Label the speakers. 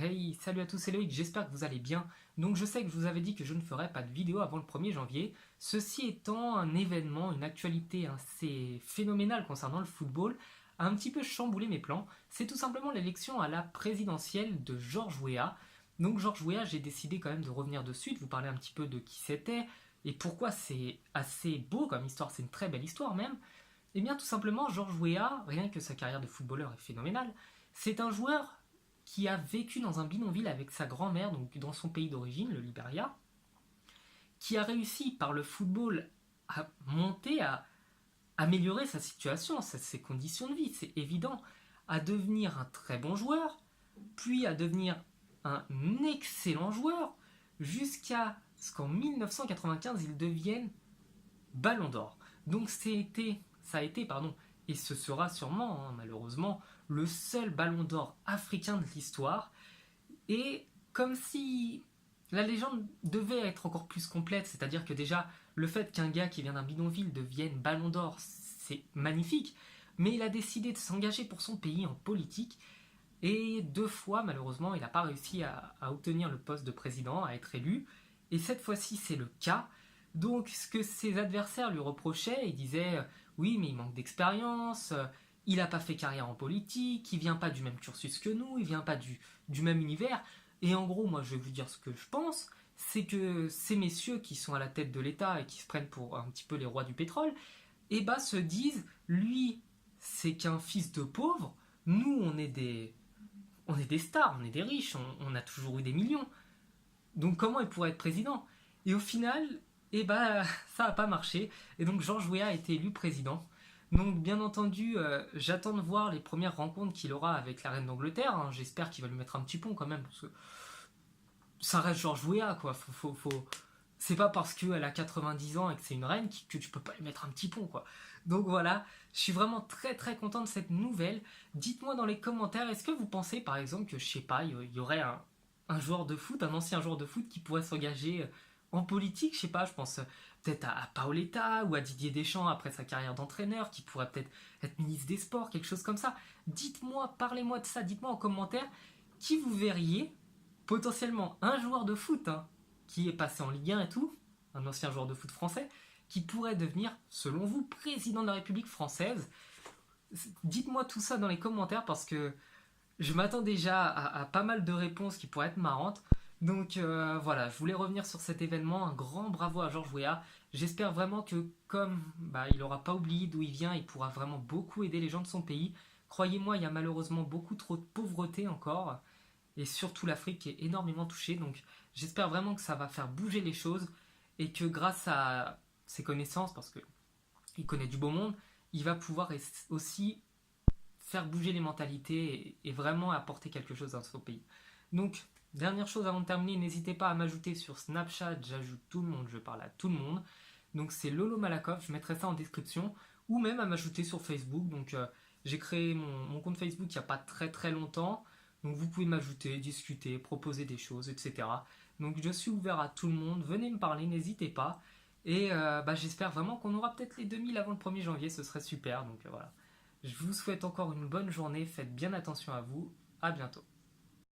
Speaker 1: Hey, salut à tous, c'est Loïc, j'espère que vous allez bien. Donc je sais que je vous avais dit que je ne ferais pas de vidéo avant le 1er janvier. Ceci étant un événement, une actualité assez phénoménale concernant le football, a un petit peu chamboulé mes plans. C'est tout simplement l'élection à la présidentielle de George Weah. Donc George Weah, j'ai décidé quand même de revenir dessus, de vous parler un petit peu de qui c'était et pourquoi c'est assez beau comme histoire, c'est une très belle histoire même. Eh bien tout simplement, George Weah, rien que sa carrière de footballeur est phénoménale, c'est un joueur qui a vécu dans un bidonville avec sa grand-mère, donc dans son pays d'origine, le Liberia, qui a réussi par le football à monter, à améliorer sa situation, ses conditions de vie, c'est évident, à devenir un très bon joueur, puis à devenir un excellent joueur, jusqu'à ce qu'en 1995 il devienne Ballon d'Or. Donc ça a été, et ce sera sûrement, malheureusement, le seul Ballon d'Or africain de l'histoire. Et comme si la légende devait être encore plus complète, c'est-à-dire que déjà, le fait qu'un gars qui vient d'un bidonville devienne Ballon d'Or, c'est magnifique, mais il a décidé de s'engager pour son pays en politique, et 2 fois, malheureusement, il n'a pas réussi à obtenir le poste de président, à être élu, et cette fois-ci, c'est le cas. Donc, ce que ses adversaires lui reprochaient, ils disaient oui, mais il manque d'expérience, il n'a pas fait carrière en politique, il vient pas du même cursus que nous, il vient pas du même univers. Et en gros, moi, je vais vous dire ce que je pense, c'est que ces messieurs qui sont à la tête de l'État et qui se prennent pour un petit peu les rois du pétrole, eh ben, se disent lui, c'est qu'un fils de pauvre, nous, on est des stars, on est des riches, on a toujours eu des millions. Donc comment il pourrait être président? Et au final, eh ben, ça n'a pas marché. Et donc George Weah a été élu président. Donc bien entendu, j'attends de voir les premières rencontres qu'il aura avec la reine d'Angleterre, hein. J'espère qu'il va lui mettre un petit pont quand même, parce que ça reste George Weah, quoi. C'est pas parce qu'elle a 90 ans et que c'est une reine que tu peux pas lui mettre un petit pont, quoi. Donc voilà, je suis vraiment très très content de cette nouvelle. Dites-moi dans les commentaires, est-ce que vous pensez par exemple que, je sais pas, il y aurait un joueur de foot, un ancien joueur de foot qui pourrait s'engager en politique, je sais pas, je pense peut-être à Paoletta ou à Didier Deschamps après sa carrière d'entraîneur, qui pourrait peut-être être ministre des Sports, quelque chose comme ça. Dites-moi, parlez-moi de ça, dites-moi en commentaire qui vous verriez potentiellement un joueur de foot, hein, qui est passé en Ligue 1 et tout, un ancien joueur de foot français, qui pourrait devenir, selon vous, président de la République française. Dites-moi tout ça dans les commentaires parce que je m'attends déjà à pas mal de réponses qui pourraient être marrantes. Donc voilà, je voulais revenir sur cet événement. Un grand bravo à George Weah. J'espère vraiment que comme il n'aura pas oublié d'où il vient, il pourra vraiment beaucoup aider les gens de son pays. Croyez-moi, il y a malheureusement beaucoup trop de pauvreté encore. Et surtout l'Afrique qui est énormément touchée. Donc j'espère vraiment que ça va faire bouger les choses. Et que grâce à ses connaissances, parce qu'il connaît du beau monde, il va pouvoir aussi faire bouger les mentalités et vraiment apporter quelque chose dans son pays. Donc, dernière chose avant de terminer, n'hésitez pas à m'ajouter sur Snapchat, j'ajoute tout le monde, je parle à tout le monde. Donc c'est Lolo Malakoff, je mettrai ça en description, ou même à m'ajouter sur Facebook. Donc j'ai créé mon compte Facebook il n'y a pas très très longtemps, donc vous pouvez m'ajouter, discuter, proposer des choses, etc. Donc je suis ouvert à tout le monde, venez me parler, n'hésitez pas. Et j'espère vraiment qu'on aura peut-être les 2000 avant le 1er janvier, ce serait super. Donc voilà. Je vous souhaite encore une bonne journée, faites bien attention à vous, à bientôt.